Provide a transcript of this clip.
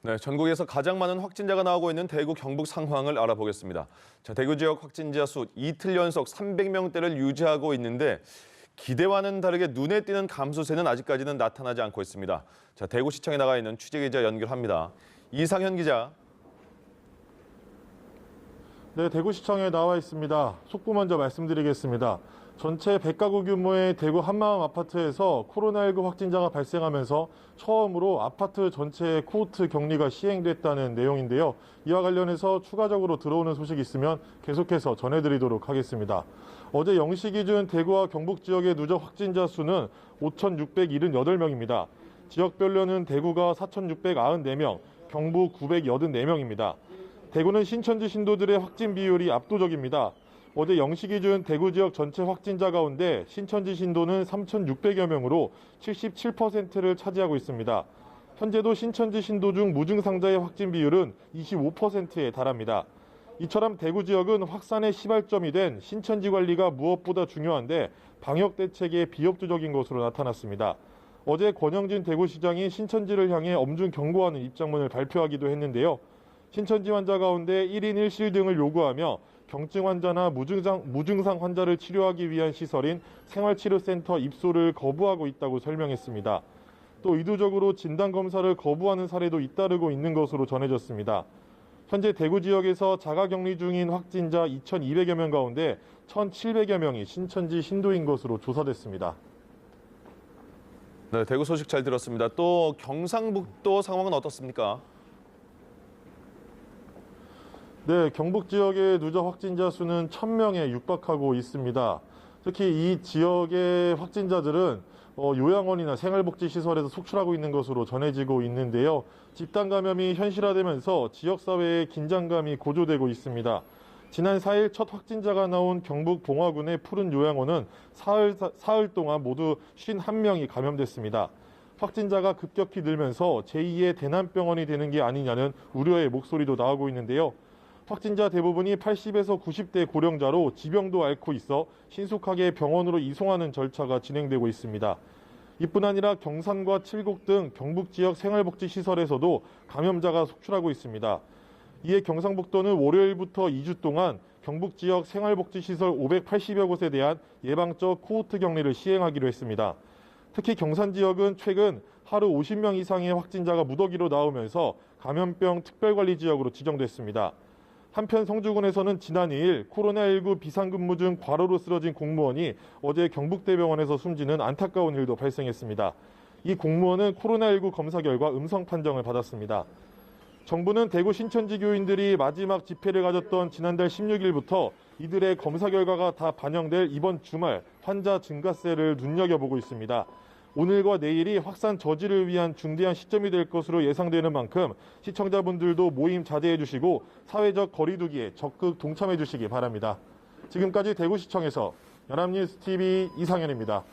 네, 전국에서 가장 많은 확진자가 나오고 있는 대구, 경북 상황을 알아보겠습니다. 자, 대구 지역 확진자 수 이틀 연속 300명대를 유지하고 있는데 기대와는 다르게 눈에 띄는 감소세는 아직까지는 나타나지 않고 있습니다. 자, 대구시청에 나가 있는 취재기자 연결합니다. 이상현 기자. 네, 대구시청에 나와 있습니다. 속보 먼저 말씀드리겠습니다. 전체 100가구 규모의 대구 한마음 아파트에서 코로나19 확진자가 발생하면서 처음으로 아파트 전체에 코호트 격리가 시행됐다는 내용인데요. 이와 관련해서 추가적으로 들어오는 소식이 있으면 계속해서 전해드리도록 하겠습니다. 어제 0시 기준 대구와 경북 지역의 누적 확진자 수는 5,678명입니다. 지역별로는 대구가 4,694명, 경북 984명입니다. 대구는 신천지 신도들의 확진 비율이 압도적입니다. 어제 0시 기준 대구 지역 전체 확진자 가운데 신천지 신도는 3,600여 명으로 77%를 차지하고 있습니다. 현재도 신천지 신도 중 무증상자의 확진 비율은 25%에 달합니다. 이처럼 대구 지역은 확산의 시발점이 된 신천지 관리가 무엇보다 중요한데 방역 대책에 비협조적인 것으로 나타났습니다. 어제 권영진 대구시장이 신천지를 향해 엄중 경고하는 입장문을 발표하기도 했는데요. 신천지 환자 가운데 1인 1실 등을 요구하며 경증 환자나 무증상 환자를 치료하기 위한 시설인 생활치료센터 입소를 거부하고 있다고 설명했습니다. 또 의도적으로 진단검사를 거부하는 사례도 잇따르고 있는 것으로 전해졌습니다. 현재 대구 지역에서 자가격리 중인 확진자 2,200여 명 가운데 1,700여 명이 신천지 신도인 것으로 조사됐습니다. 네, 대구 소식 잘 들었습니다. 또 경상북도 상황은 어떻습니까? 네, 경북 지역의 누적 확진자 수는 1,000명에 육박하고 있습니다. 특히 이 지역의 확진자들은 요양원이나 생활복지시설에서 속출하고 있는 것으로 전해지고 있는데요. 집단 감염이 현실화되면서 지역사회의 긴장감이 고조되고 있습니다. 지난 4일 첫 확진자가 나온 경북 봉화군의 푸른 요양원은 사흘 동안 모두 51명이 감염됐습니다. 확진자가 급격히 늘면서 제2의 대남병원이 되는 게 아니냐는 우려의 목소리도 나오고 있는데요. 확진자 대부분이 80에서 90대 고령자로 지병도 앓고 있어 신속하게 병원으로 이송하는 절차가 진행되고 있습니다. 이뿐 아니라 경산과 칠곡 등 경북 지역 생활복지시설에서도 감염자가 속출하고 있습니다. 이에 경상북도는 월요일부터 2주 동안 경북 지역 생활복지시설 580여 곳에 대한 예방적 코호트 격리를 시행하기로 했습니다. 특히 경산 지역은 최근 하루 50명 이상의 확진자가 무더기로 나오면서 감염병 특별관리 지역으로 지정됐습니다. 한편 성주군에서는 지난 2일 코로나19 비상근무 중 과로로 쓰러진 공무원이 어제 경북대병원에서 숨지는 안타까운 일도 발생했습니다. 이 공무원은 코로나19 검사 결과 음성 판정을 받았습니다. 정부는 대구 신천지 교인들이 마지막 집회를 가졌던 지난달 16일부터 이들의 검사 결과가 다 반영될 이번 주말 환자 증가세를 눈여겨보고 있습니다. 오늘과 내일이 확산 저지를 위한 중대한 시점이 될 것으로 예상되는 만큼 시청자분들도 모임 자제해 주시고 사회적 거리 두기에 적극 동참해 주시기 바랍니다. 지금까지 대구시청에서 연합뉴스TV 이상현입니다.